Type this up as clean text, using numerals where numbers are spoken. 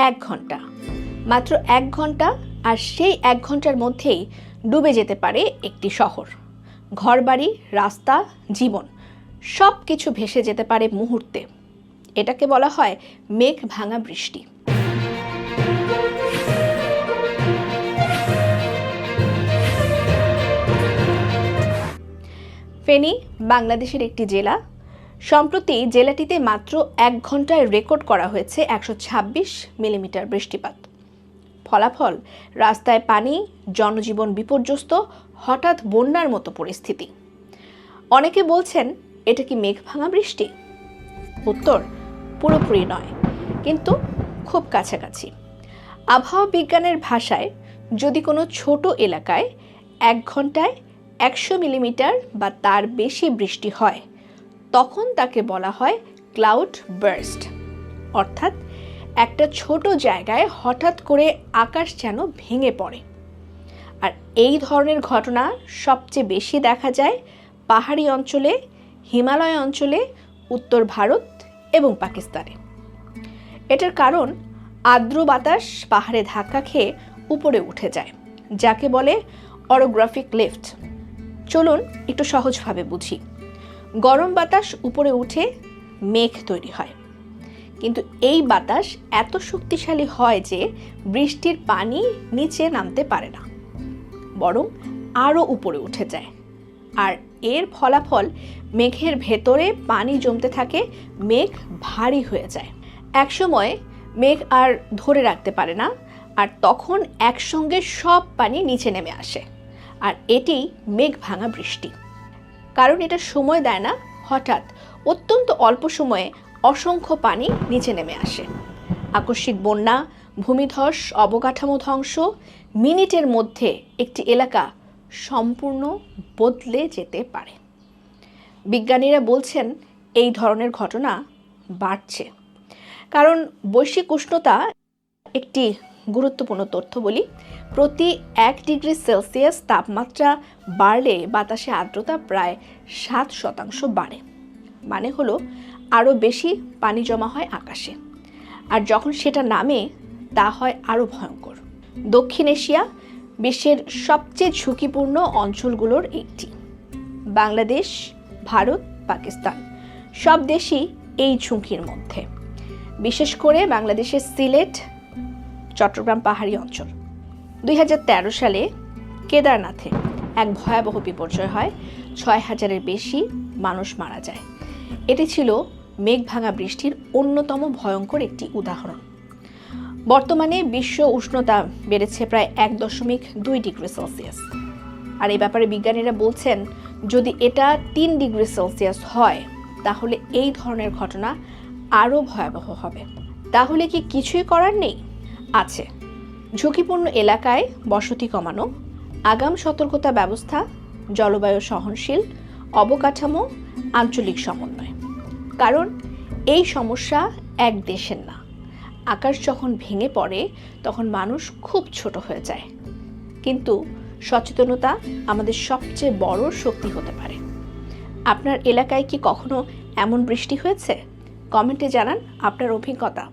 1 ঘন্টা, মাত্র 1 ঘন্টা, আর সেই 1 ঘন্টার মধ্যেই ডুবে যেতে পারে একটি শহর। ঘরবাড়ি, রাস্তা, জীবন সব কিছু ভেসে যেতে পারে মুহূর্তে। এটাকে বলা হয় মেঘ ভাঙা বৃষ্টি। ফেনী বাংলাদেশের একটি জেলা। সম্প্রতি জেলাটিতে মাত্র 1 ঘন্টায় রেকর্ড করা হয়েছে 126 মিলিমিটার বৃষ্টিপাত। ফলাফল, রাস্তায় পানি, জনজীবন বিপর্যস্ত, হঠাৎ বন্যার মতো পরিস্থিতি। অনেকে বলছেন, এটা কি মেঘ ভাঙা বৃষ্টি? উত্তর, পুরোপুরি নয়, কিন্তু খুব কাছাকাছি। আবহাওয়া বিজ্ঞানের ভাষায়, যদি কোনো ছোট এলাকায় 1 ঘন্টায় 100 মিলিমিটার বা তার বেশি বৃষ্টি হয়, তখন তাকে বলা হয় ক্লাউড বার্স্ট। অর্থাৎ একটা ছোট জায়গায় হঠাৎ করে আকাশ যেন ভেঙে পড়ে। আর এই ধরনের ঘটনা সবচেয়ে বেশি দেখা যায় পাহাড়ি অঞ্চলে, হিমালয় অঞ্চলে, উত্তর ভারত এবং পাকিস্তানে। এটার কারণ, আর্দ্র বাতাস পাহাড়ে ধাক্কা খেয়ে উপরে উঠে যায়, যাকে বলে অরোগ্রাফিক লিফট। চলুন একটু সহজভাবে বুঝি। গরম বাতাস উপরে উঠে মেঘ তৈরি হয়, কিন্তু এই বাতাস এত শক্তিশালী হয় যে বৃষ্টির পানি নিচে নামতে পারে না, বরং আরও উপরে উঠে যায়। আর এর ফলাফল, মেঘের ভেতরে পানি জমতে থাকে, মেঘ ভারী হয়ে যায়। একসময় মেঘ আর ধরে রাখতে পারে না, আর তখন একসঙ্গে সব পানি নিচে নেমে আসে। আর এটি মেঘ ভাঙা বৃষ্টি। কারণ এটা সময় দেয় না, হঠাৎ অত্যন্ত অল্প সময়ে অসংখ্য পানি নিচে নেমে আসে। আকস্মিক বন্যা, ভূমিধস, অবকাঠামো ধ্বংস, মিনিটের মধ্যে একটি এলাকা সম্পূর্ণ বদলে যেতে পারে। বিজ্ঞানীরা বলছেন, এই ধরনের ঘটনা বাড়ছে। কারণ বৈশ্বিক উষ্ণতা একটি গুরুত্বপূর্ণ তথ্য বলি। প্রতি 1 ডিগ্রি সেলসিয়াস তাপমাত্রা বাড়লে বাতাসে আর্দ্রতা প্রায় 7% বাড়ে। মানে হলো আরও বেশি পানি জমা হয় আকাশে, আর যখন সেটা নামে তা হয় আরও ভয়ঙ্কর। দক্ষিণ এশিয়া বিশ্বের সবচেয়ে ঝুঁকিপূর্ণ অঞ্চলগুলোর একটি। বাংলাদেশ, ভারত, পাকিস্তান সব দেশই এই ঝুঁকির মধ্যে। বিশেষ করে বাংলাদেশের সিলেট, চট্টগ্রাম পাহাড়ি অঞ্চল। 2013 সালে কেদারনাথে এক ভয়াবহ বিপর্যয় হয়, 6000-এর বেশি মানুষ মারা যায়। এটি ছিল মেঘ ভাঙা বৃষ্টির অন্যতম ভয়ঙ্কর একটি উদাহরণ। বর্তমানে বিশ্ব উষ্ণতা বেড়েছে প্রায় 1.2 ডিগ্রি সেলসিয়াস। আর এই ব্যাপারে বিজ্ঞানীরা বলছেন, যদি এটা 3 ডিগ্রি সেলসিয়াস হয়, তাহলে এই ধরনের ঘটনা আরও ভয়াবহ হবে। তাহলে কি কিছুই করার নেই? আছে। ঝুঁকিপূর্ণ এলাকায় বসতি কমানো, আগাম সতর্কতা ব্যবস্থা, জলবায়ু সহনশীল অবকাঠামো, আঞ্চলিক সমন্বয়। কারণ এই সমস্যা এক দেশের না। আকাশ যখন ভেঙে পড়ে, তখন মানুষ খুব ছোট হয়ে যায়। কিন্তু সচেতনতা আমাদের সবচেয়ে বড় শক্তি হতে পারে। আপনার এলাকায় কি কখনো এমন বৃষ্টি হয়েছে? কমেন্টে জানান আপনার অভিজ্ঞতা।